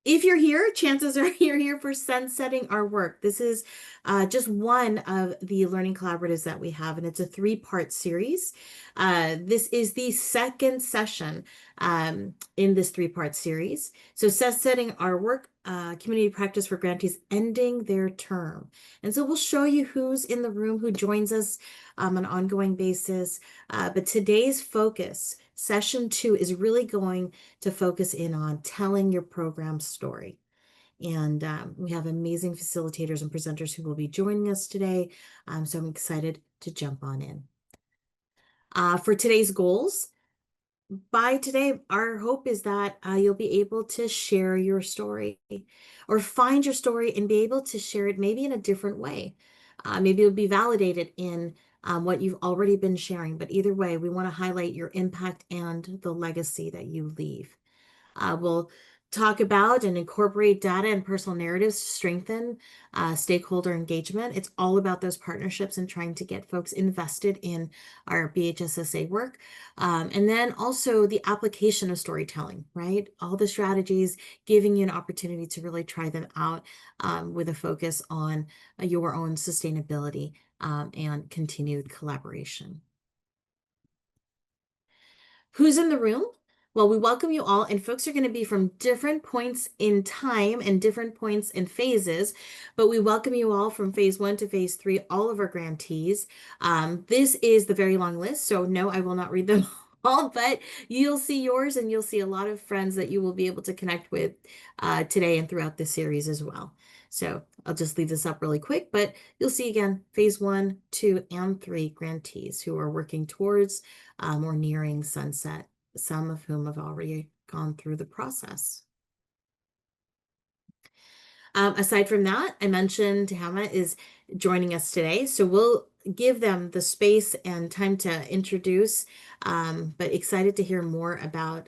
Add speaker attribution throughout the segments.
Speaker 1: If you're here, chances are you're here for sunsetting our work. This is just one of the learning collaboratives that we have, and it's a three-part series. This is the second session in this three-part series. So, sunsetting our work, community practice for grantees ending their term. And so we'll show you who's in the room, who joins us on an ongoing basis. But today's focus, session 2, is really going to focus in on telling your program story. And we have amazing facilitators and presenters who will be joining us today. So I'm excited to jump on in. For today's goals, by today, our hope is that you'll be able to share your story or find your story and be able to share it maybe in a different way. Maybe it'll be validated in what you've already been sharing, but either way, we want to highlight your impact and the legacy that you leave. We'll talk about and incorporate data and personal narratives to strengthen stakeholder engagement. It's all about those partnerships and trying to get folks invested in our BHSSA work. And then also the application of storytelling, right? All the strategies, giving you an opportunity to really try them out with a focus on your own sustainability and continued collaboration. Who's in the room? Well, we welcome you all, and folks are going to be from different points in time and different points in phases, but we welcome you all from phase 1 to phase 3, all of our grantees. This is the very long list, so no, I will not read them all, but you'll see yours and you'll see a lot of friends that you will be able to connect with today and throughout the series as well. So I'll just leave this up really quick, but you'll see again, phase 1, 2, and 3 grantees who are working towards or nearing sunset, some of whom have already gone through the process. Aside from that, I mentioned Hama is joining us today, so we'll give them the space and time to introduce, but excited to hear more about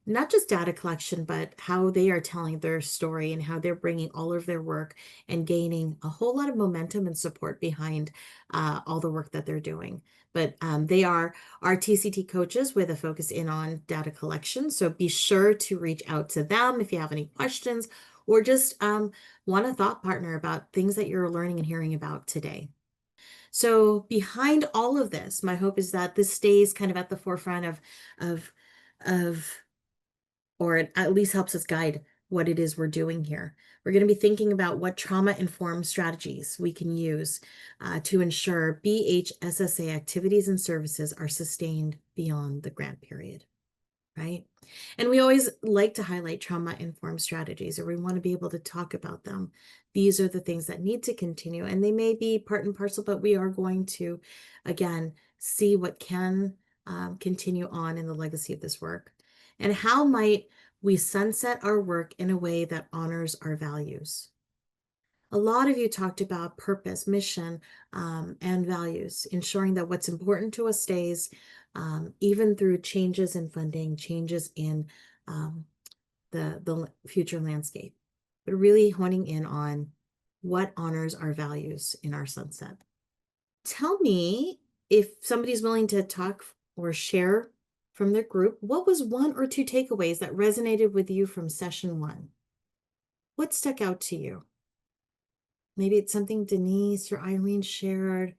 Speaker 1: not just data collection, but how they are telling their story and how they're bringing all of their work and gaining a whole lot of momentum and support behind all the work that they're doing. But they are our TCT coaches with a focus in on data collection. So be sure to reach out to them if you have any questions or just want a thought partner about things that you're learning and hearing about today. So behind all of this, my hope is that this stays kind of at the forefront of or it at least helps us guide what it is we're doing here. We're going to be thinking about what trauma-informed strategies we can use to ensure BHSSA activities and services are sustained beyond the grant period, right? And we always like to highlight trauma-informed strategies, or we want to be able to talk about them. These are the things that need to continue, and they may be part and parcel, but we are going to, again, see what can continue on in the legacy of this work. And how might we sunset our work in a way that honors our values? A lot of you talked about purpose, mission, and values, ensuring that what's important to us stays, even through changes in funding, changes in the future landscape, but really honing in on what honors our values in our sunset. Tell me if somebody's willing to talk or share from their group, what was 1 or 2 takeaways that resonated with you from session 1? What stuck out to you? Maybe it's something Denise or Irene shared.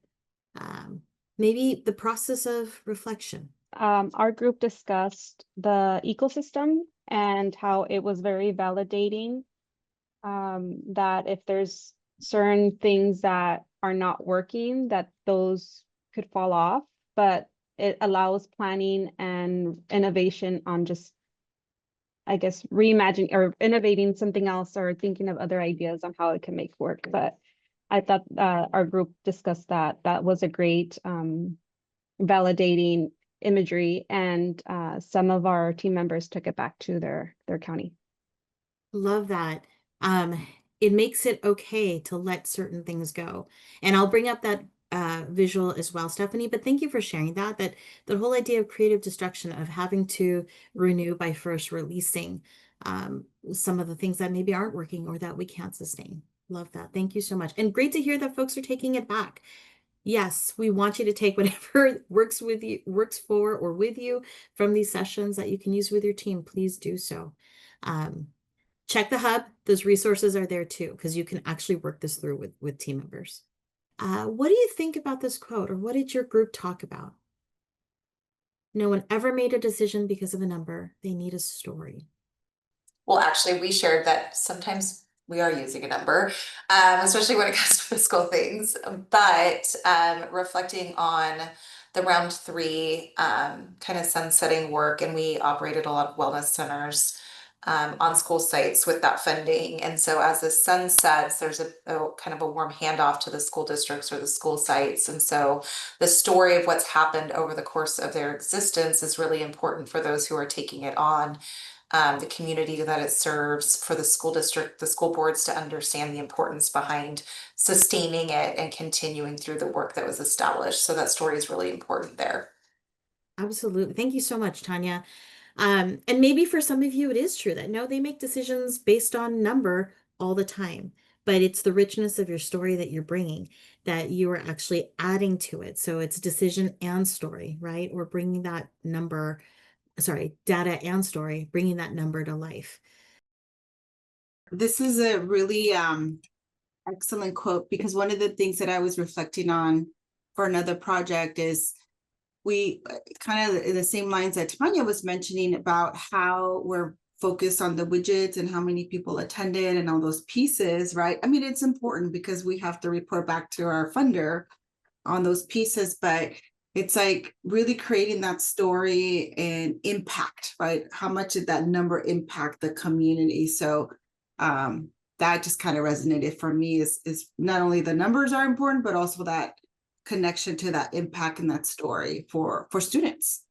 Speaker 1: Maybe the process of reflection.
Speaker 2: Our group discussed the ecosystem and how it was very validating, that if there's certain things that are not working, that those could fall off, but it allows planning and innovation on just, I guess, reimagining or innovating something else or thinking of other ideas on how it can make work. But I thought our group discussed that. That was a great validating imagery, and some of our team members took it back to their county.
Speaker 1: Love that. It makes it okay to let certain things go. And I'll bring up that visual as well, Stephanie, but thank you for sharing that, the whole idea of creative destruction, of having to renew by first releasing some of the things that maybe aren't working or that we can't sustain. Love that. Thank you so much. And great to hear that folks are taking it back. Yes, we want you to take whatever works with you, works for or with you from these sessions that you can use with your team. Please do so. check the hub. Those resources are there too, because you can actually work this through with team members. What do you think about this quote, or what did your group talk about? No one ever made a decision because of a number. They need a story.
Speaker 3: Well, actually, we shared that sometimes we are using a number, especially when it comes to fiscal things. But reflecting on the round three kind of sunsetting work, and we operated a lot of wellness centers on school sites with that funding. And so as the sun sets, there's a kind of a warm handoff to the school districts or the school sites. And so the story of what's happened over the course of their existence is really important for those who are taking it on, the community that it serves, for the school district, the school boards to understand the importance behind sustaining it and continuing through the work that was established. So that story is really important there.
Speaker 1: Absolutely. Thank you so much, Tanya. And maybe for some of you, it is true that no, they make decisions based on number all the time, but it's the richness of your story that you're bringing that you are actually adding to it. So it's decision and story, right? Or bringing that number, sorry, data and story, bringing that number to life.
Speaker 4: This is a really excellent quote, because one of the things that I was reflecting on for another project is we kind of in the same lines that Tanya was mentioning about how we're focused on the widgets and how many people attended and all those pieces, right? I mean, it's important because we have to report back to our funder on those pieces, but it's like really creating that story and impact, right? How much did that number impact the community? So that just kind of resonated for me, is not only the numbers are important, but also that connection to that impact and that story for students.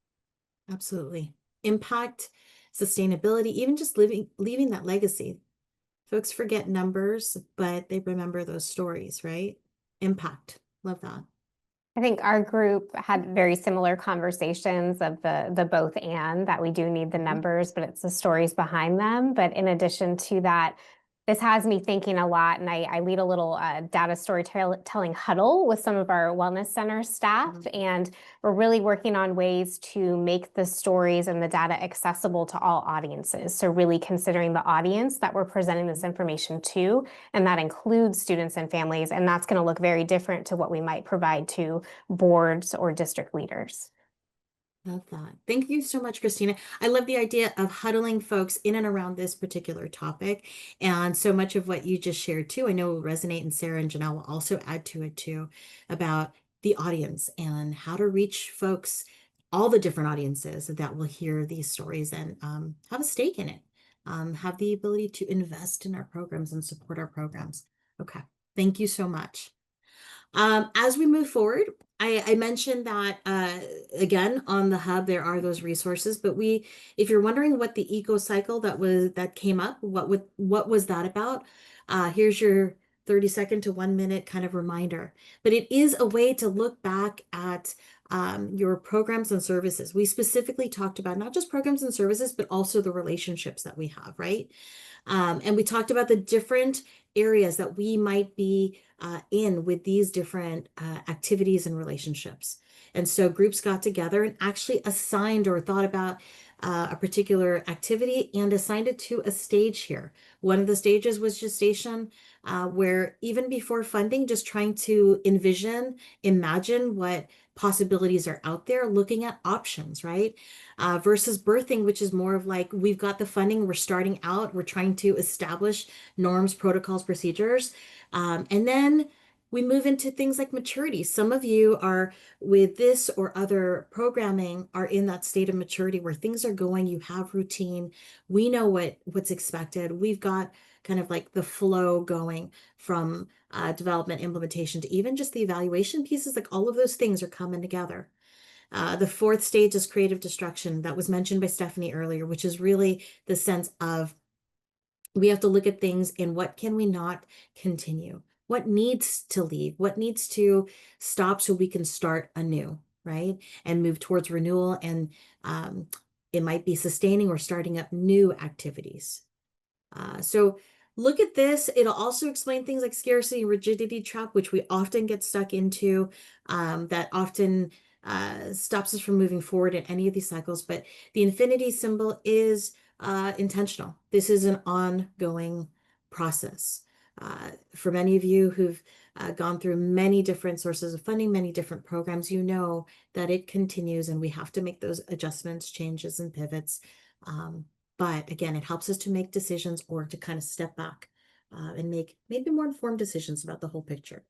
Speaker 1: Absolutely. Impact, sustainability, even just leaving that legacy. Folks forget numbers, but they remember those stories, right? Impact. Love that.
Speaker 5: I think our group had very similar conversations of the both and that we do need the numbers, but it's the stories behind them. But in addition to that, this has me thinking a lot, and I lead a little data storytelling huddle with some of our wellness center staff, and we're really working on ways to make the stories and the data accessible to all audiences. So really considering the audience that we're presenting this information to, and that includes students and families, and that's going to look very different to what we might provide to boards or district leaders.
Speaker 1: Love that. Thank you so much, Christina. I love the idea of huddling folks in and around this particular topic. And so much of what you just shared too, I know will resonate, and Sarah and Janelle will also add to it too, about the audience and how to reach folks, all the different audiences that will hear these stories and have a stake in it, have the ability to invest in our programs and support our programs. Okay. Thank you so much. As we move forward, I mentioned that again on the hub there are those resources, but if you're wondering what the eco cycle that came up, what was that about? Here's your 30-second to 1 minute kind of reminder. But it is a way to look back at your programs and services. We specifically talked about not just programs and services, but also the relationships that we have, right? And we talked about the different areas that we might be in with these different activities and relationships. And so groups got together and actually assigned or thought about a particular activity and assigned it to a stage here. One of the stages was gestation, where even before funding, just trying to imagine what possibilities are out there, looking at options, right? Versus birthing, which is more of like, we've got the funding, we're starting out, we're trying to establish norms, protocols, procedures. And then we move into things like maturity. Some of you are with this or other programming are in that state of maturity where things are going, you have routine, we know what's expected. We've got kind of like the flow going from development, implementation to even just the evaluation pieces, like all of those things are coming together. The fourth stage is creative destruction that was mentioned by Stephanie earlier, which is really the sense of we have to look at things and what can we not continue? What needs to leave? What needs to stop so we can start anew, right? And move towards renewal. And it might be sustaining or starting up new activities. So look at this. It'll also explain things like scarcity and rigidity trap, which we often get stuck into, that often stops us from moving forward in any of these cycles. But the infinity symbol is intentional. This is an ongoing process. For many of you who've gone through many different sources of funding, many different programs, you know that it continues and we have to make those adjustments, changes, and pivots. But again, it helps us to make decisions or to kind of step back and make maybe more informed decisions about the whole picture.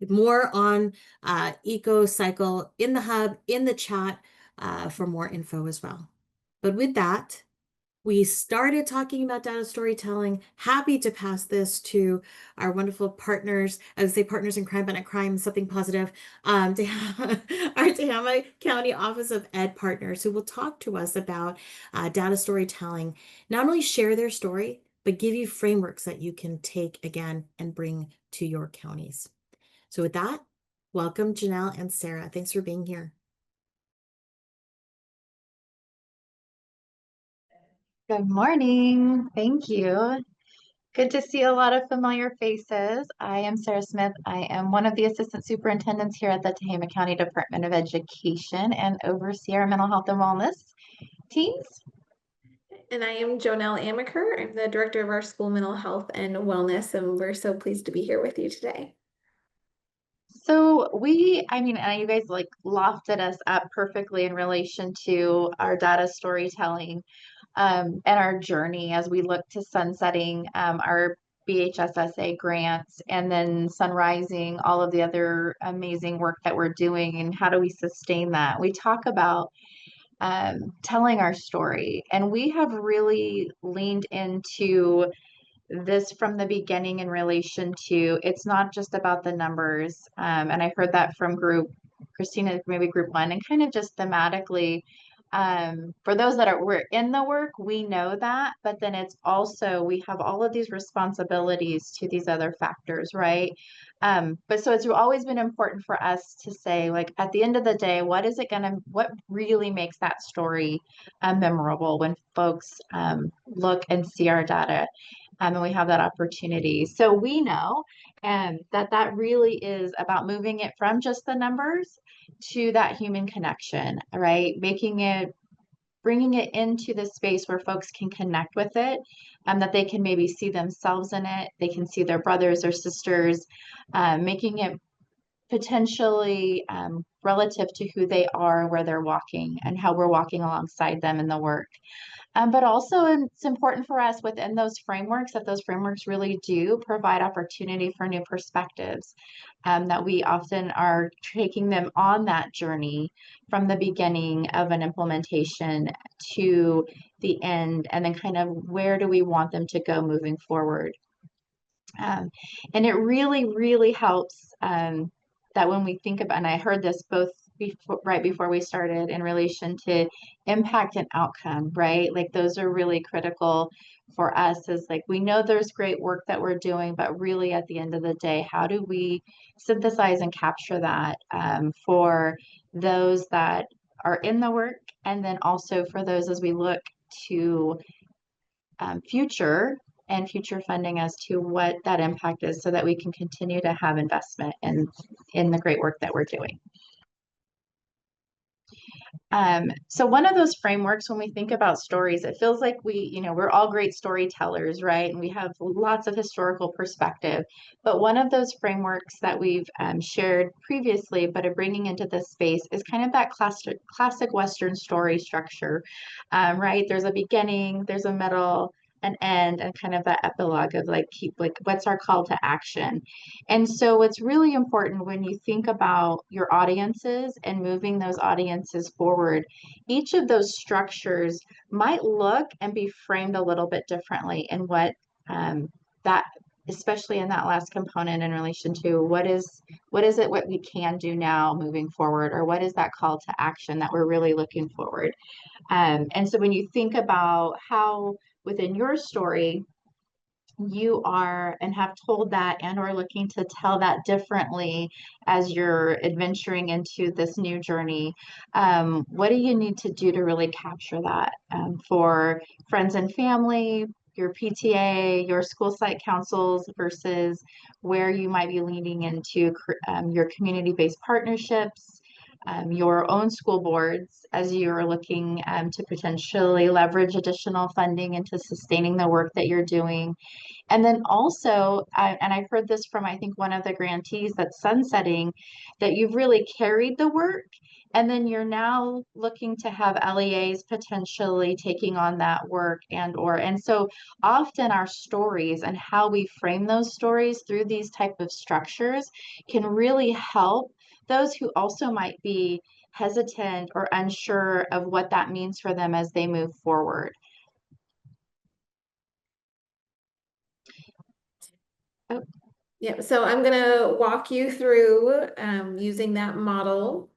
Speaker 1: More on EcoCycle in the hub, in the chat for more info as well. But with that, we started talking about data storytelling. Happy to pass this to our wonderful partners. I would say partners in crime, but not crime, something positive. Our Tehama County Office of Ed partners who will talk to us about data storytelling. Not only share their story, but give you frameworks that you can take again and bring to your counties. So with that, welcome Janelle and Sarah. Thanks for being here.
Speaker 6: Good morning. Thank you. Good to see a lot of familiar faces. I am Sarah Smith. I am one of the assistant superintendents here at the Tehama County Department of Education and oversee our mental health and wellness teams.
Speaker 7: And I am Jonelle Amaker. I'm the director of our school mental health and wellness, and we're so pleased to be here with you today.
Speaker 6: So you guys like lofted us up perfectly in relation to our data storytelling and our journey as we look to sunsetting our BHSSA grants and then sunrising all of the other amazing work that we're doing and how do we sustain that. We talk about telling our story, and we have really leaned into this from the beginning in relation to it's not just about the numbers. And I heard that from Christina, maybe group one, and kind of just thematically. For those that we're in the work, we know that, but then it's also we have all of these responsibilities to these other factors, right? But so it's always been important for us to say, like, at the end of the day, what really makes that story memorable when folks look and see our data? And we have that opportunity. So we know that really is about moving it from just the numbers to that human connection, right? Bringing it into the space where folks can connect with it, that they can maybe see themselves in it. They can see their brothers or sisters, making it potentially relative to who they are, where they're walking, and how we're walking alongside them in the work. But also it's important for us within those frameworks that those frameworks really do provide opportunity for new perspectives, that we often are taking them on that journey from the beginning of an implementation to the end, and then kind of where do we want them to go moving forward. And it really, really helps that when we think about, and I heard this both right before we started in relation to impact and outcome, right? Like those are really critical for us is like, we know there's great work that we're doing, but really at the end of the day, how do we synthesize and capture that for those that are in the work? And then also for those as we look to future funding as to what that impact is so that we can continue to have investment in the great work that we're doing. So one of those frameworks, when we think about stories, it feels like we're all great storytellers, right? And we have lots of historical perspective. But one of those frameworks that we've shared previously, but are bringing into this space is kind of that classic Western story structure, right? There's a beginning, there's a middle, an end, and kind of that epilogue of what's our call to action. And so it's really important when you think about your audiences and moving those audiences forward, each of those structures might look and be framed a little bit differently in what that, especially in that last component in relation to what we can do now moving forward, or what is that call to action that we're really looking forward. And so when you think about how within your story, you are and have told that and or looking to tell that differently as you're adventuring into this new journey, what do you need to do to really capture that for friends and family, your PTA, your school site councils, versus where you might be leaning into your community-based partnerships, your own school boards as you're looking to potentially leverage additional funding into sustaining the work that you're doing. And then also, and I heard this from, I think, one of the grantees that's sunsetting, that you've really carried the work. And then you're now looking to have LEAs potentially taking on that work and so often our stories and how we frame those stories through these type of structures can really help those who also might be hesitant or unsure of what that means for them as they move forward. Oh.
Speaker 7: Yeah, so I'm gonna walk you through using that model,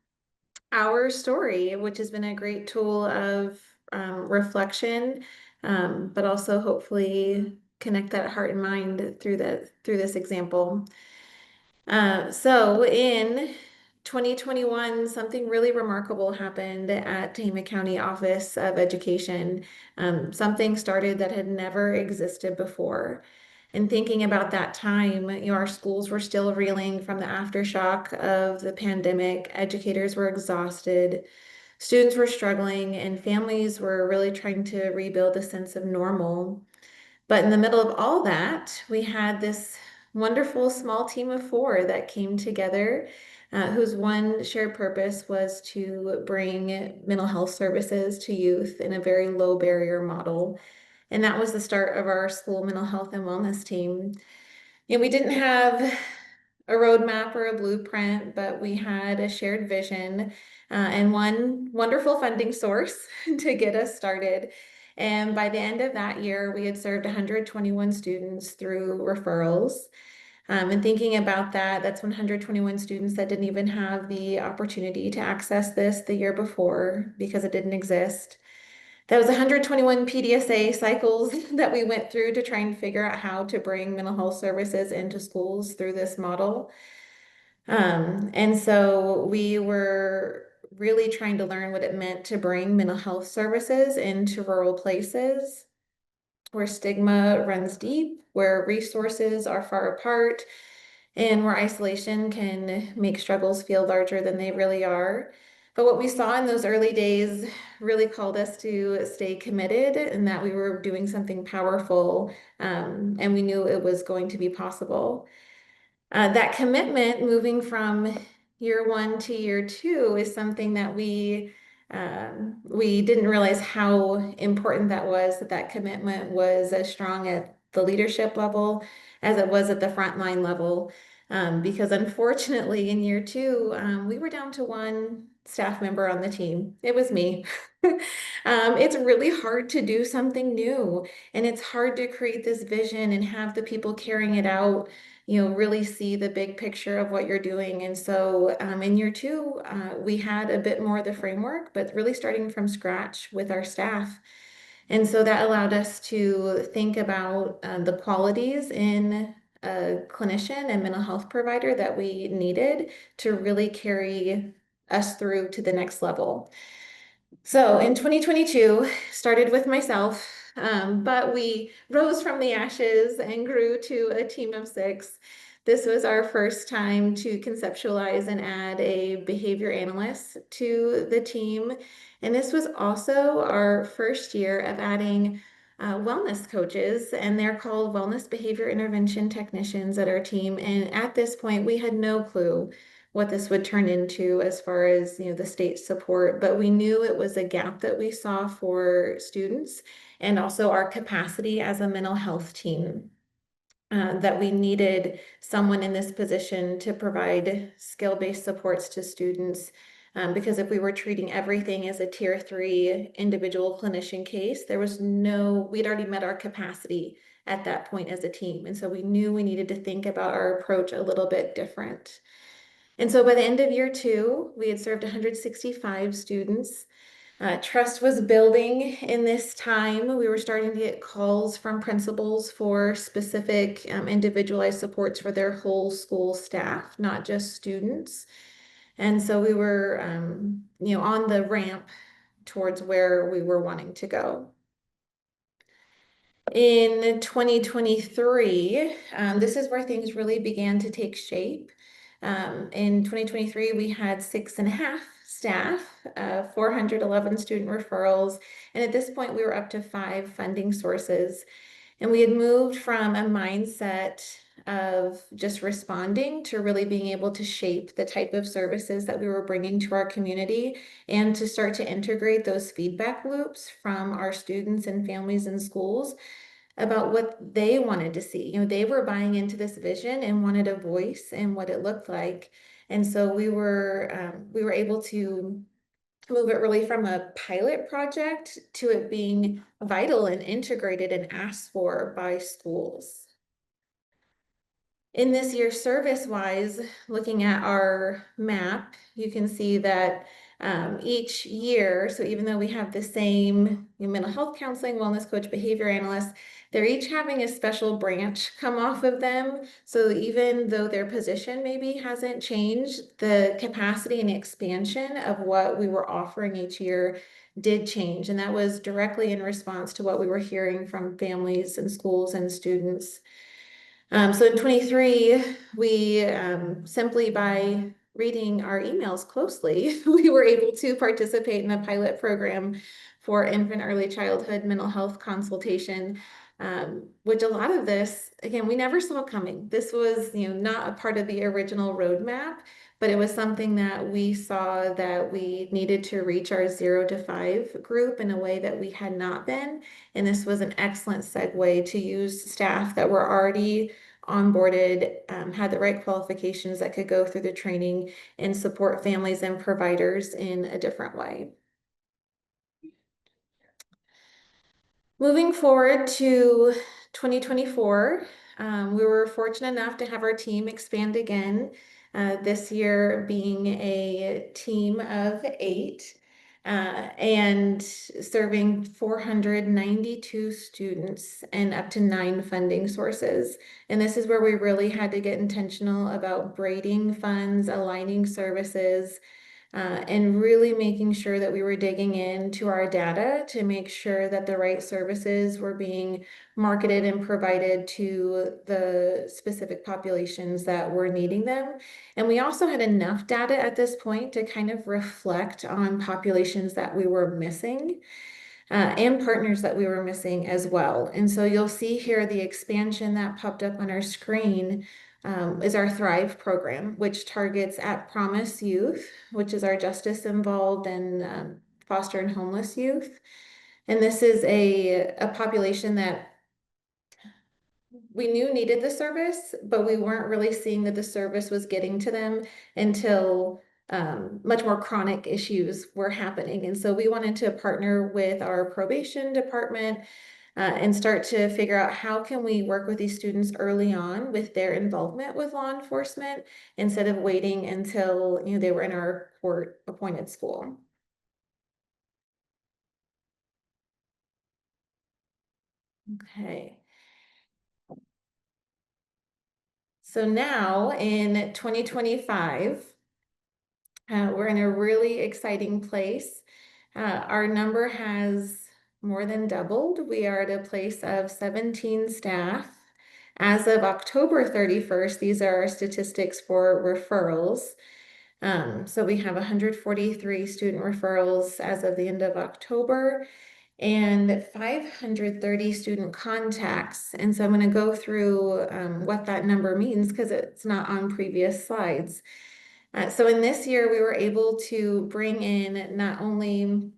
Speaker 7: our story, which has been a great tool of reflection, but also hopefully connect that heart and mind through this example. So in 2021, something really remarkable happened at Tehama County Office of Education. Something started that had never existed before. And thinking about that time, our schools were still reeling from the aftershock of the pandemic. Educators were exhausted, students were struggling, and families were really trying to rebuild a sense of normal. But in the middle of all that, we had this wonderful small team of four that came together, whose one shared purpose was to bring mental health services to youth in a very low barrier model. And that was the start of our school mental health and wellness team. And we didn't have a roadmap or a blueprint, but we had a shared vision and one wonderful funding source to get us started. And by the end of that year, we had served 121 students through referrals. And thinking about that, that's 121 students that didn't even have the opportunity to access this the year before because it didn't exist. That was 121 PDSA cycles that we went through to try and figure out how to bring mental health services into schools through this model. And so we were really trying to learn what it meant to bring mental health services into rural places where stigma runs deep, where resources are far apart, and where isolation can make struggles feel larger than they really are. But what we saw in those early days really called us to stay committed and that we were doing something powerful, and we knew it was going to be possible. That commitment moving from year one to year two is something that we didn't realize how important that was, that commitment was as strong at the leadership level as it was at the frontline level. Because unfortunately, in year two, we were down to one staff member on the team. It was me. It's really hard to do something new, and it's hard to create this vision and have the people carrying it out, really see the big picture of what you're doing. And so in year two, we had a bit more of the framework, but really starting from scratch with our staff. And so that allowed us to think about the qualities in a clinician and mental health provider that we needed to really carry us through to the next level. So in 2022, started with myself, but we rose from the ashes and grew to a team of 6. This was our first time to conceptualize and add a behavior analyst to the team. And this was also our first year of adding wellness coaches, and they're called wellness behavior intervention technicians at our team. And at this point, we had no clue what this would turn into as far as the state support, but we knew it was a gap that we saw for students and also our capacity as a mental health team. That we needed someone in this position to provide skill-based supports to students, because if we were treating everything as a tier 3 individual clinician case, we'd already met our capacity at that point as a team. And so we knew we needed to think about our approach a little bit different. And so by the end of year 2, we had served 165 students. Trust was building in this time. We were starting to get calls from principals for specific individualized supports for their whole school staff, not just students. And so we were, on the ramp towards where we were wanting to go. In 2023, this is where things really began to take shape. In 2023, we had 6.5 staff, 411 student referrals, and at this point, we were up to 5 funding sources. And we had moved from a mindset of just responding to really being able to shape the type of services that we were bringing to our community and to start to integrate those feedback loops from our students and families and schools about what they wanted to see. You know, they were buying into this vision and wanted a voice in what it looked like. And so we were able to move it really from a pilot project to it being vital and integrated and asked for by schools. In this year, service-wise, looking at our map, you can see that each year, so even though we have the same mental health counseling, wellness coach, behavior analyst, they're each having a special branch come off of them. So even though their position maybe hasn't changed, the capacity and expansion of what we were offering each year did change. And that was directly in response to what we were hearing from families and schools and students. So in 23, we simply by reading our emails closely, we were able to participate in a pilot program for infant early childhood mental health consultation, which a lot of this, again, we never saw coming. This was, not a part of the original roadmap, but it was something that we saw that we needed to reach our 0 to 5 group in a way that we had not been. And this was an excellent segue to use staff that were already onboarded, had the right qualifications that could go through the training and support families and providers in a different way. Moving forward to 2024, we were fortunate enough to have our team expand again, this year being a team of 8. And serving 492 students and up to 9 funding sources. And this is where we really had to get intentional about braiding funds, aligning services, and really making sure that we were digging into our data to make sure that the right services were being marketed and provided to the specific populations that were needing them. And we also had enough data at this point to kind of reflect on populations that we were missing. And partners that we were missing as well. And so you'll see here the expansion that popped up on our screen is our Thrive program, which targets at promise youth, which is our justice involved and foster and homeless youth. And this is a population that we knew needed the service, but we weren't really seeing that the service was getting to them until much more chronic issues were happening. And so we wanted to partner with our probation department and start to figure out how can we work with these students early on with their involvement with law enforcement instead of waiting until they were in our court appointed school. Okay. So now in 2025, we're in a really exciting place. Our number has more than doubled. We are at a place of 17 staff. As of October 31st, these are our statistics for referrals. So we have 143 student referrals as of the end of October and 530 student contacts. And so I'm going to go through what that number means because it's not on previous slides. So in this year, we were able to bring in not only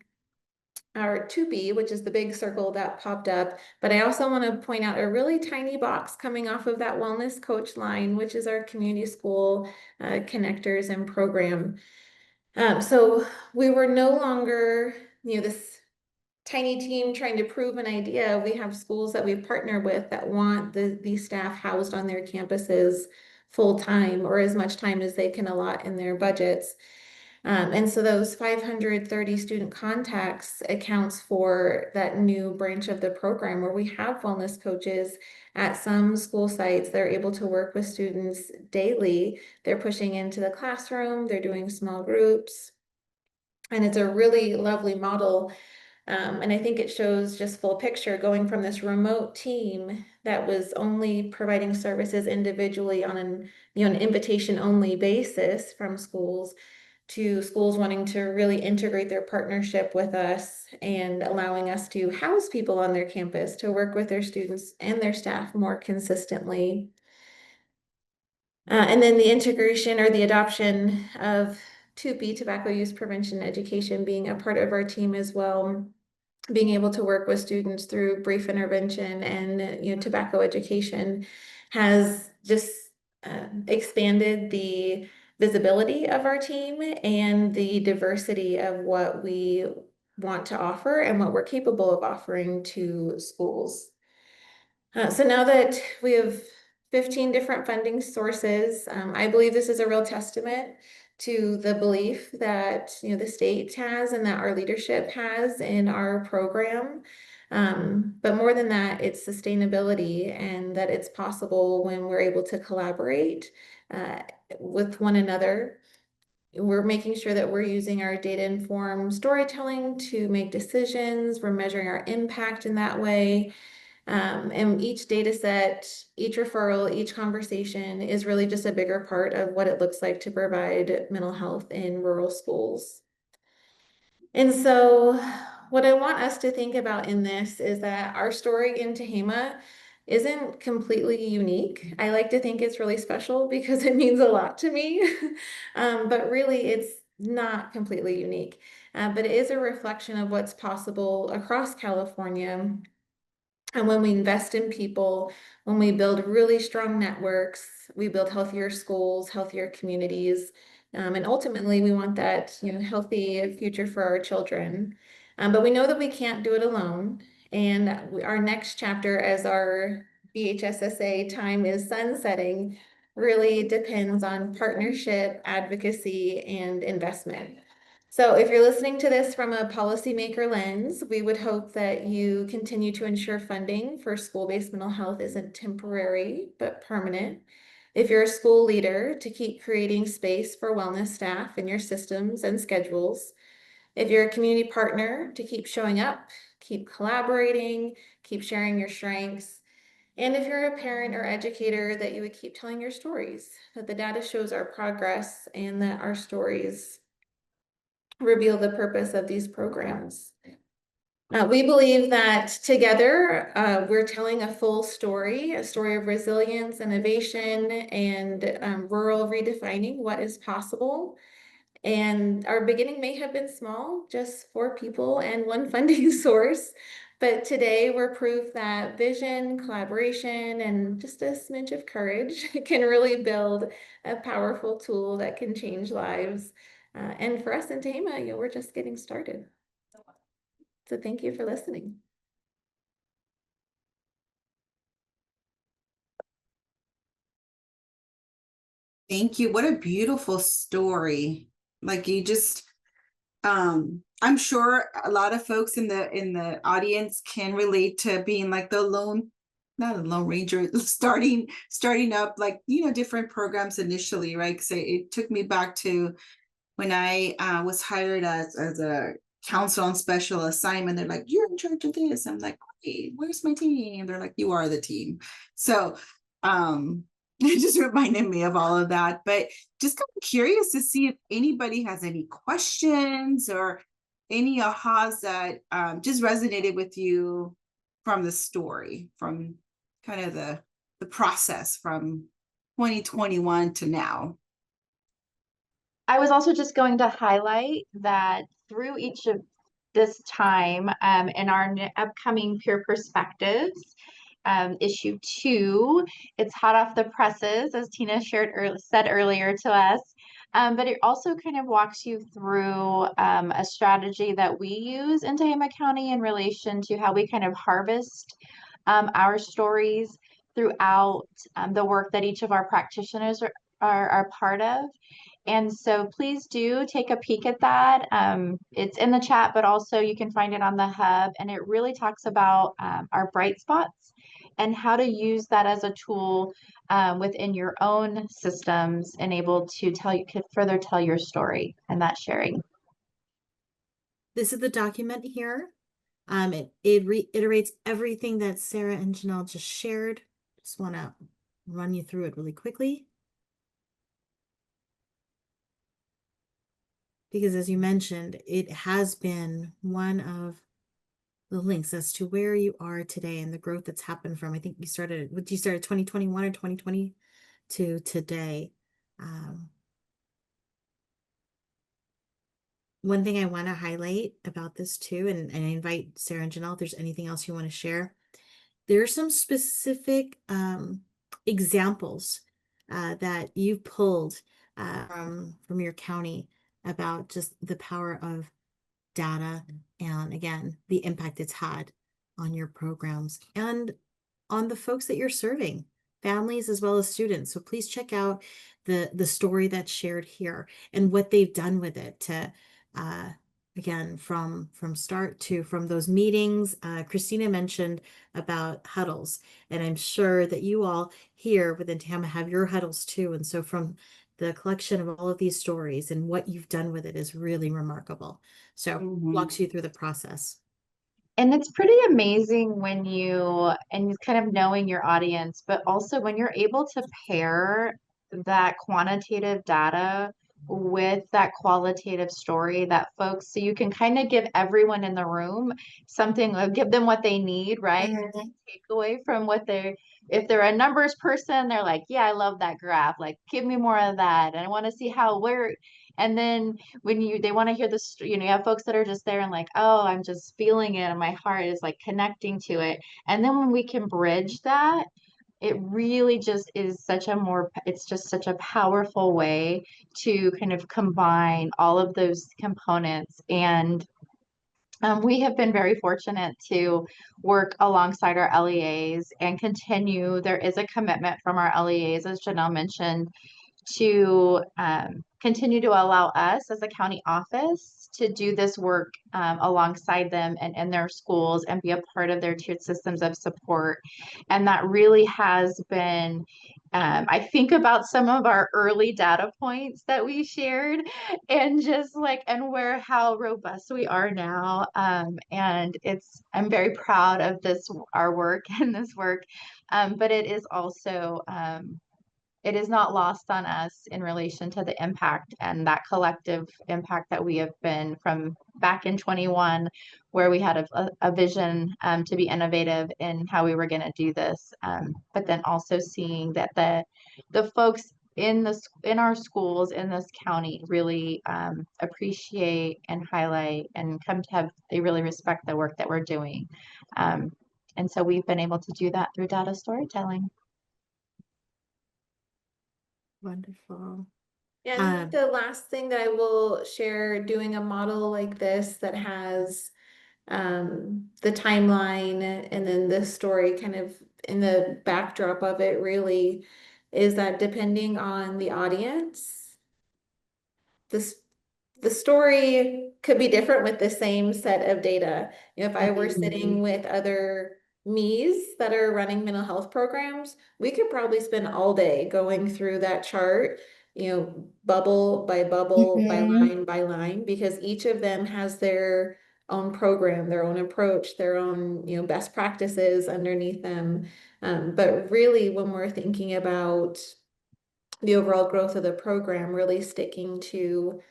Speaker 7: our 2B, which is the big circle that popped up, but I also want to point out a really tiny box coming off of that wellness coach line, which is our community school connectors and program. So we were no longer, this tiny team trying to prove an idea. We have schools that we partner with that want these staff housed on their campuses full time or as much time as they can allot in their budgets. And so those 530 student contacts accounts for that new branch of the program where we have wellness coaches at some school sites. They're able to work with students daily. They're pushing into the classroom, they're doing small groups. And it's a really lovely model And I think it shows just full picture going from this remote team that was only providing services individually on an invitation only basis from schools to schools wanting to really integrate their partnership with us and allowing us to house people on their campus to work with their students and their staff more consistently. And then the integration or the adoption of TUPE, tobacco use prevention education, being a part of our team as well, being able to work with students through brief intervention and tobacco education has just expanded the visibility of our team and the diversity of what we want to offer and what we're capable of offering to schools. So now that we have 15 different funding sources, I believe this is a real testament to the belief that the state has and that our leadership has in our program. But more than that, it's sustainability and that it's possible when we're able to collaborate with one another. We're making sure that we're using our data-informed storytelling to make decisions. We're measuring our impact in that way. And each data set, each referral, each conversation is really just a bigger part of what it looks like to provide mental health in rural schools. And so what I want us to think about in this is that our story in Tehama isn't completely unique. I like to think it's really special because it means a lot to me, but really it's not completely unique. But it is a reflection of what's possible across California. And when we invest in people, when we build really strong networks, we build healthier schools, healthier communities, and ultimately we want that healthy future for our children. But we know that we can't do it alone. And our next chapter, as our BHSSA time is sunsetting, really depends on partnership, advocacy, and investment. So if you're listening to this from a policymaker lens, we would hope that you continue to ensure funding for school-based mental health isn't temporary, but permanent. If you're a school leader, to keep creating space for wellness staff in your systems and schedules. If you're a community partner, to keep showing up, keep collaborating, keep sharing your strengths. And if you're a parent or educator, that you would keep telling your stories, that the data shows our progress and that our stories reveal the purpose of these programs. We believe that together we're telling a full story, a story of resilience, innovation, and rural redefining what is possible. And our beginning may have been small, just 4 people and 1 funding source. But today we're proof that vision, collaboration, and just a smidge of courage can really build a powerful tool that can change lives. And for us in Tehama, we're just getting started. So thank you for listening.
Speaker 4: Thank you. What a beautiful story. Like you just I'm sure a lot of folks in the audience can relate to being like the lone, not a lone ranger, starting up like different programs initially, right? So it took me back to when I was hired as a counsel on special assignment. They're like, you're in charge of this. I'm like, wait, where's my team? They're like, you are the team. So it just reminded me of all of that. But just kind of curious to see if anybody has any questions or any ahas that just resonated with you from the story, from kind of the process from 2021 to now.
Speaker 6: I was also just going to highlight that through each of this time in our upcoming Peer Perspectives, issue 2, it's hot off the presses, as Tina said earlier to us. But it also kind of walks you through a strategy that we use in Tehama County in relation to how we kind of harvest our stories throughout the work that each of our practitioners are part of. And so please do take a peek at that. It's in the chat, but also you can find it on the hub. And it really talks about our bright spots and how to use that as a tool within your own systems and able to further tell your story and that sharing.
Speaker 1: This is the document here. It reiterates everything that Sarah and Janelle just shared. Just want to run you through it really quickly. Because as you mentioned, it has been one of the links as to where you are today and the growth that's happened from, I think you started 2021 or 2020 to today. One thing I want to highlight about this too, and I invite Sarah and Janelle if there's anything else you want to share. There are some specific examples that you pulled from your county about just the power of data and, again, the impact it's had on your programs and on the folks that you're serving, families as well as students. So please check out the story that's shared here and what they've done with it to again, from start to from those meetings. Christina mentioned about huddles, and I'm sure that you all here within TAMA have your huddles too. And so from the collection of all of these stories and what you've done with it is really remarkable. So walks you through the process.
Speaker 6: And it's pretty amazing when and kind of knowing your audience, but also when you're able to pair that quantitative data with that qualitative story that folks, so you can kind of give everyone in the room something, give them what they need, right? Take away from if they're a numbers person, they're like, yeah, I love that graph. Like, give me more of that. And I want to see and then when they want to hear this, you have folks that are just there and like, oh, I'm just feeling it and my heart is like connecting to it. And then when we can bridge that, it really just is it's just such a powerful way to kind of combine all of those components. And we have been very fortunate to work alongside our LEAs and continue. There is a commitment from our LEAs, as Janelle mentioned, to continue to allow us as a county office to do this work alongside them and in their schools and be a part of their tiered systems of support. And that really has been, I think about some of our early data points that we shared and just how robust we are now. And I'm very proud of our work and this work. But it is also, it is not lost on us in relation to the impact and that collective impact that we have been from back in 21, where we had a vision to be innovative in how we were going to do this. But then also seeing that the folks in our schools in this county really appreciate and highlight and they really respect the work that we're doing. And so we've been able to do that through data storytelling.
Speaker 1: Wonderful.
Speaker 7: Yeah, I think the last thing that I will share, doing a model like this that has the timeline and then the story kind of in the backdrop of it really is that depending on the audience, this the story could be different with the same set of data. If I were sitting with other me's that are running mental health programs, we could probably spend all day going through that chart, bubble by bubble, by line, because each of them has their own program, their own approach, their own, best practices underneath them. But really, when we're thinking about the overall growth of the program, really sticking to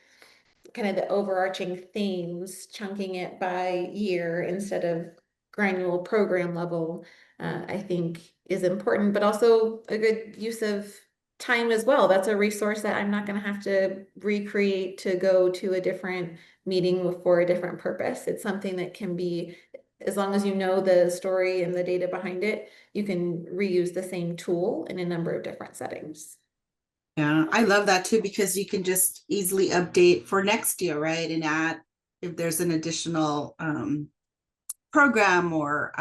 Speaker 7: kind of the overarching themes, chunking it by year instead of granular program level, I think is important, but also a good use of time as well. That's a resource that I'm not going to have to recreate to go to a different meeting for a different purpose. It's something that can be, as long as you know the story and the data behind it, you can reuse the same tool in a number of different settings.
Speaker 4: Yeah, I love that too, because you can just easily update for next year, right? And add if there's an additional program or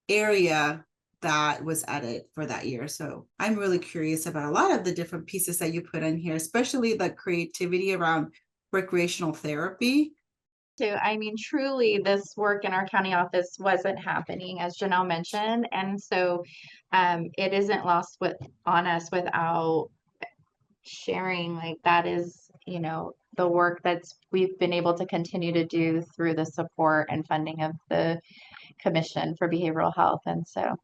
Speaker 4: area that was added for that year. So I'm really curious about a lot of the different pieces that you put in here, especially the creativity around recreational therapy.
Speaker 6: I mean, truly, this work in our county office wasn't happening, as Janelle mentioned. And so it isn't lost on us without sharing, like, that is, the work we've been able to continue to do through the support and funding of the Commission for Behavioral Health. And so,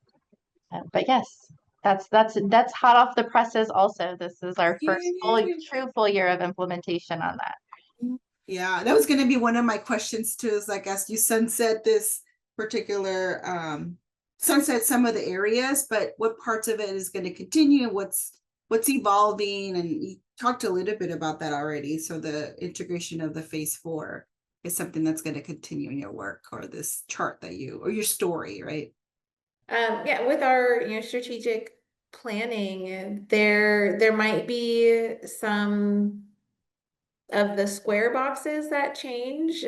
Speaker 6: but yes, that's hot off the presses also. This is our first full year of implementation on that.
Speaker 4: Yeah, that was going to be one of my questions too, is like, as you sunset this particular, sunset some of the areas, but what parts of it is going to continue, what's evolving, and you talked a little bit about that already. So the integration of the phase 4 is something that's going to continue in your work, or this chart that or your story, right?
Speaker 7: Yeah, with our strategic planning, there might be some of the square boxes that change,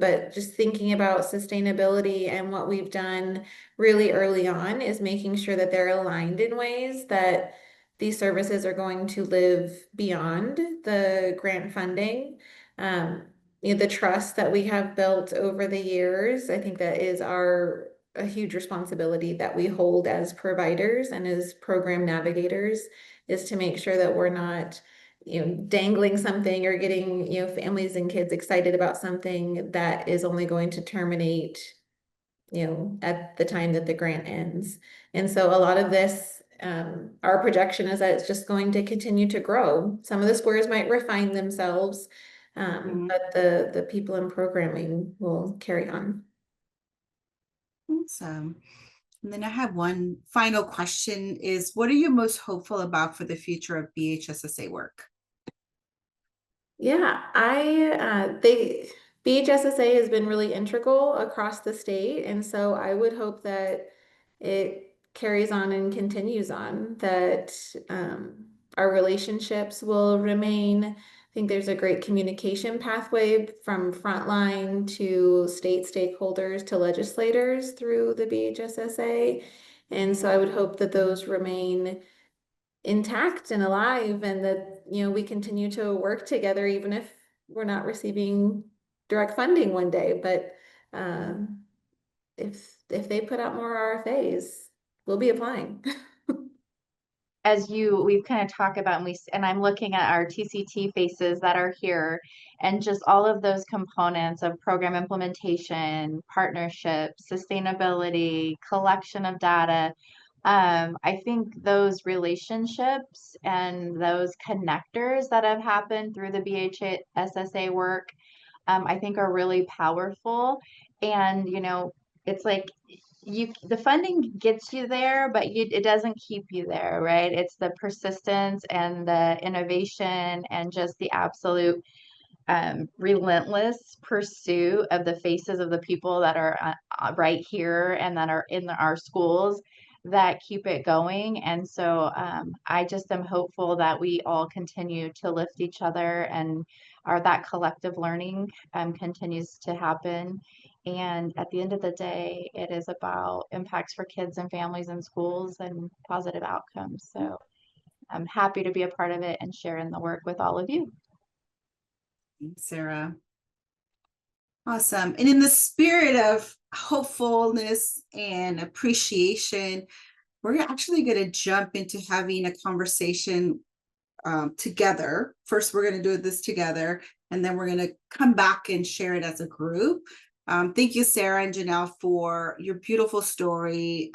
Speaker 7: but just thinking about sustainability and what we've done really early on is making sure that they're aligned in ways that these services are going to live beyond the grant funding. The trust that we have built over the years, I think that is a huge responsibility that we hold as providers and as program navigators, is to make sure that we're not dangling something or getting, families and kids excited about something that is only going to terminate, at the time that the grant ends. And so a lot of this, our projection is that it's just going to continue to grow. Some of the squares might refine themselves, but the people in programming will carry on.
Speaker 4: Awesome. And then I have one final question is, what are you most hopeful about for the future of BHSSA work?
Speaker 7: Yeah, BHSSA has been really integral across the state, and so I would hope that it carries on and continues on, that our relationships will remain. I think there's a great communication pathway from frontline to state stakeholders to legislators through the BHSSA, and so I would hope that those remain intact and alive, and that we continue to work together even if we're not receiving direct funding one day. But if they put out more RFAs, we'll be applying.
Speaker 6: We've kind of talked about, and I'm looking at our TCT faces that are here, and just all of those components of program implementation, partnership, sustainability, collection of data. I think those relationships and those connectors that have happened through the BHSSA work, I think are really powerful. And, it's like the funding gets you there, but it doesn't keep you there, right? It's the persistence and the innovation and just the absolute relentless pursuit of the faces of the people that are right here and that are in our schools that keep it going. And so I just am hopeful that we all continue to lift each other, and that collective learning continues to happen. And at the end of the day, it is about impacts for kids and families and schools and positive outcomes. So I'm happy to be a part of it and share in the work with all of you.
Speaker 4: Thanks, Sarah. Awesome. And in the spirit of hopefulness and appreciation, we're actually going to jump into having a conversation together. First, we're going to do this together, and then we're going to come back and share it as a group. Thank you, Sarah and Janelle, for your beautiful story.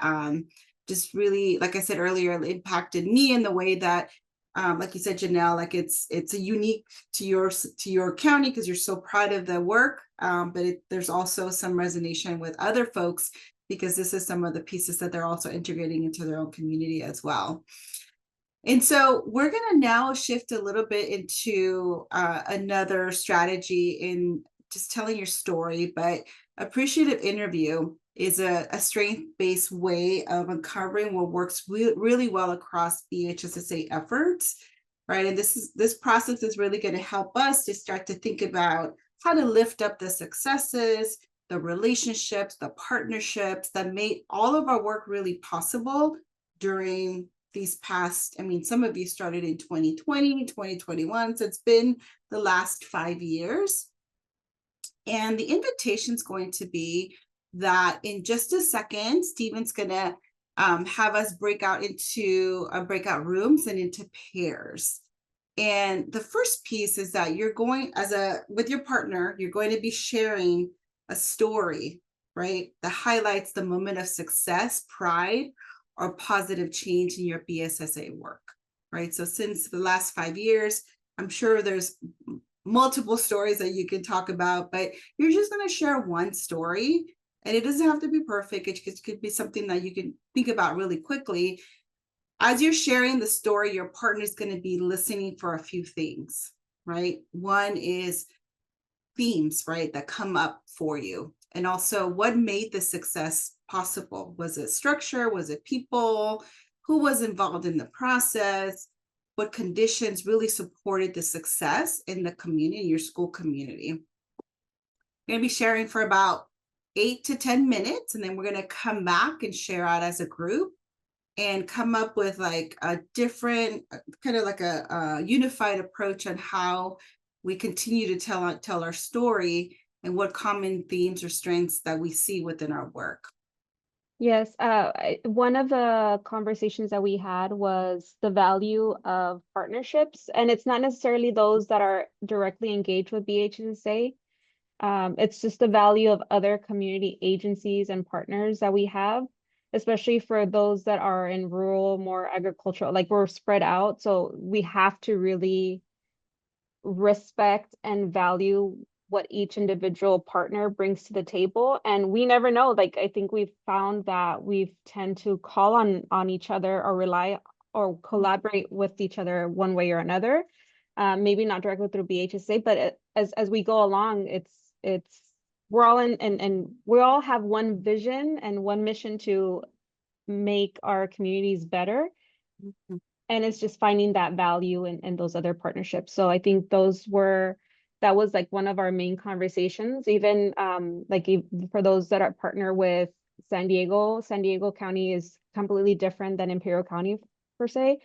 Speaker 4: Just really, like I said earlier, it impacted me in the way that, like you said, Janelle, like it's a unique to your county because you're so proud of the work. But there's also some resonation with other folks because this is some of the pieces that they're also integrating into their own community as well. And so we're going to now shift a little bit into another strategy in just telling your story, but appreciative interview is a strength-based way of uncovering what works really well across BHSSA efforts, right? And this process is really going to help us to start to think about how to lift up the successes, the relationships, the partnerships that made all of our work really possible during these past, some of you started in 2020, 2021, so it's been the last 5 years. And the invitation is going to be that in just a second, Stephen's going to have us break out into breakout rooms and into pairs. And the first piece is that you're going with your partner, you're going to be sharing a story, right? That highlights the moment of success, pride, or positive change in your BSSA work, right? So since the last 5 years, I'm sure there's multiple stories that you can talk about, but you're just going to share one story, and it doesn't have to be perfect. It could be something that you can think about really quickly. As you're sharing the story, your partner is going to be listening for a few things, right? One is themes, right, that come up for you. And also, what made the success possible? Was it structure? Was it people? Who was involved in the process? What conditions really supported the success in the community, your school community? You're going to be sharing for about 8 to 10 minutes, and then we're going to come back and share out as a group and come up with like a different, kind of like a unified approach on how we continue to tell our story and what common themes or strengths that we see within our work.
Speaker 2: Yes, one of the conversations that we had was the value of partnerships, and it's not necessarily those that are directly engaged with BHSA. It's just the value of other community agencies and partners that we have, especially for those that are in rural, more agricultural, like we're spread out. So we have to really respect and value what each individual partner brings to the table. And we never know, like I think we've found that we tend to call on each other or rely or collaborate with each other one way or another. Maybe not directly through BHSA, but as we go along, it's we're all in and we all have one vision and one mission to make our communities better.
Speaker 4: Mm-hmm.
Speaker 2: And it's just finding that value in those other partnerships. So I think that was like one of our main conversations, even for those that are partner with San Diego County is completely different than Imperial County per se.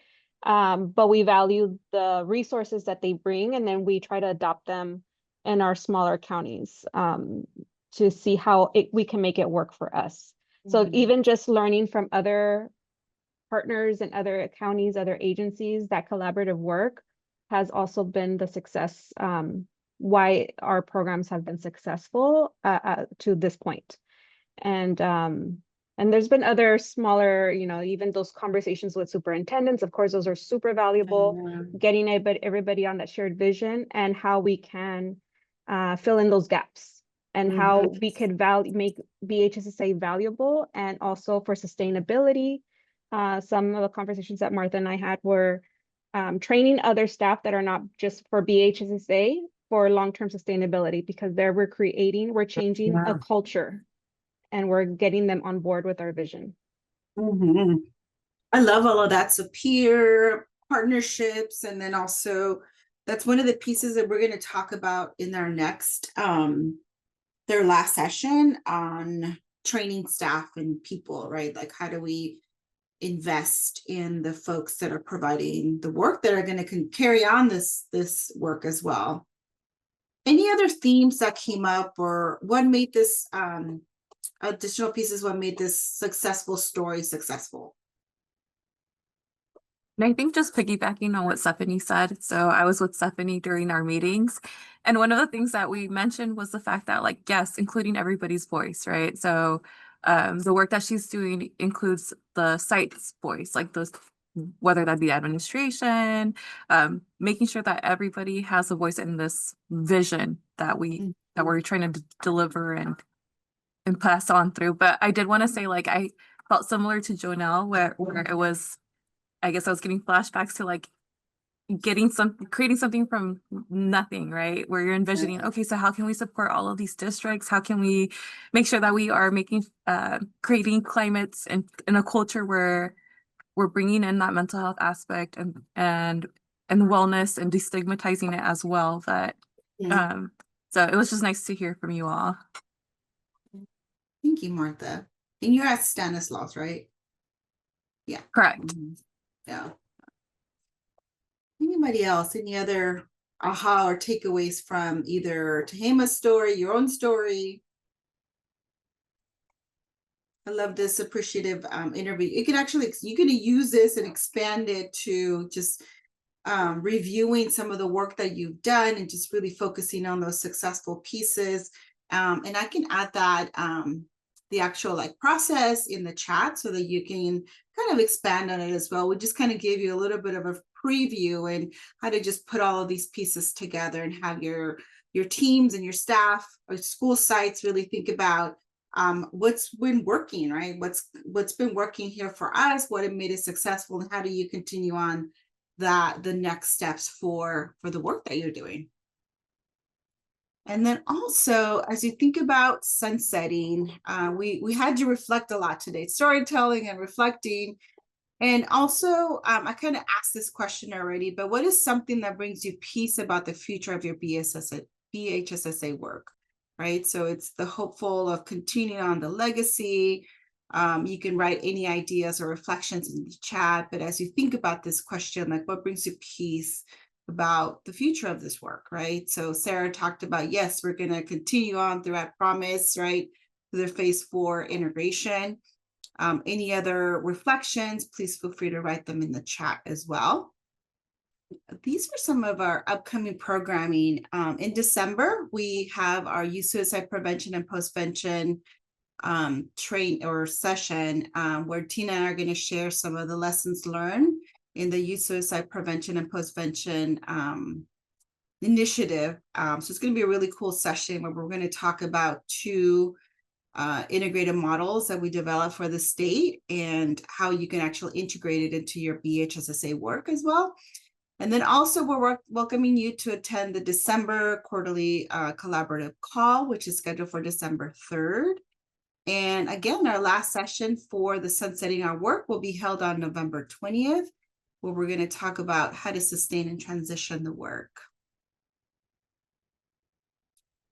Speaker 2: But we value the resources that they bring, and then we try to adopt them in our smaller counties to see how we can make it work for us. So even just learning from other partners and other counties, other agencies, that collaborative work has also been the success, why our programs have been successful to this point. And there's been other smaller, even those conversations with superintendents, of course, those are super valuable, getting everybody on that shared vision and how we can fill in those gaps and how we could make BHSSA valuable, and also for sustainability. Some of the conversations that Martha and I had were training other staff that are not just for BHSSA for long-term sustainability, because there we're changing a culture and we're getting them on board with our vision.
Speaker 4: I love all of that. So peer partnerships, and then also that's one of the pieces that we're going to talk about in our next, their last session on training staff and people, right? Like how do we invest in the folks that are providing the work that are going to carry on this work as well. Any other themes that came up, or what made this additional pieces, what made this successful story successful?
Speaker 8: And I think just piggybacking on what Stephanie said, so I was with Stephanie during our meetings, and one of the things that we mentioned was the fact that, like, yes, including everybody's voice, right? So the work that she's doing includes the site's voice, like those, whether that be administration, making sure that everybody has a voice in this vision that we're trying to deliver and pass on through. But I did want to say, like, I felt similar to Jonelle, where it was, I guess I was getting flashbacks to like creating something from nothing, right? Where you're envisioning, okay, so how can we support all of these districts? How can we make sure that we are creating climates and in a culture where we're bringing in that mental health aspect and wellness and destigmatizing it as well. That so it was just nice to hear from you all.
Speaker 4: Thank you, Martha. And you're at Stanislaus, right? Yeah.
Speaker 8: Correct.
Speaker 4: Yeah. Anybody else? Any other aha or takeaways from either Tehama's story, your own story? I love this appreciative interview. You can use this and expand it to just reviewing some of the work that you've done and just really focusing on those successful pieces. And I can add that the actual like process in the chat so that you can kind of expand on it as well. We just kind of gave you a little bit of a preview and how to just put all of these pieces together and have your teams and your staff or school sites really think about what's been working, right? What's been working here for us, what it made it successful, and how do you continue on the next steps for the work that you're doing. And then also, as you think about sunsetting, we had you reflect a lot today, storytelling and reflecting. And also, I kind of asked this question already, but what is something that brings you peace about the future of your BHSSA work, right? So it's the hopeful of continuing on the legacy. You can write any ideas or reflections in the chat, but as you think about this question, like what brings you peace about the future of this work, right? So Sarah talked about, yes, we're going to continue on through I Promise, right? Through the phase 4 integration. Any other reflections, please feel free to write them in the chat as well. These are some of our upcoming programming. In December, we have our youth suicide prevention and postvention train or session where Tina and I are going to share some of the lessons learned in the youth suicide prevention and postvention initiative. So it's going to be a really cool session where we're going to talk about 2 integrated models that we developed for the state and how you can actually integrate it into your BHSSA work as well. And then also we're welcoming you to attend the December quarterly collaborative call, which is scheduled for December 3rd. And again, our last session for the Sunsetting Our Work will be held on November 20th, where we're going to talk about how to sustain and transition the work.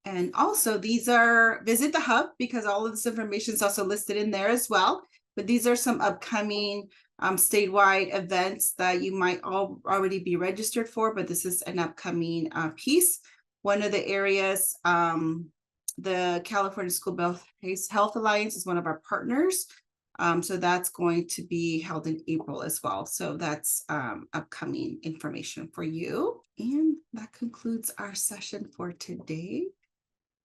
Speaker 4: And also these are, visit the hub because all of this information is also listed in there as well. But these are some upcoming statewide events that you might already be registered for, but this is an upcoming piece. One of the areas, the California School-Based Health Alliance is one of our partners. So that's going to be held in April as well. So that's upcoming information for you. And that concludes our session for today.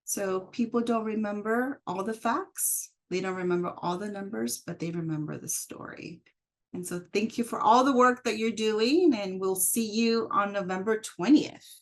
Speaker 4: So people don't remember all the facts. They don't remember all the numbers, but they remember the story. And so thank you for all the work that you're doing, and we'll see you on November 20th.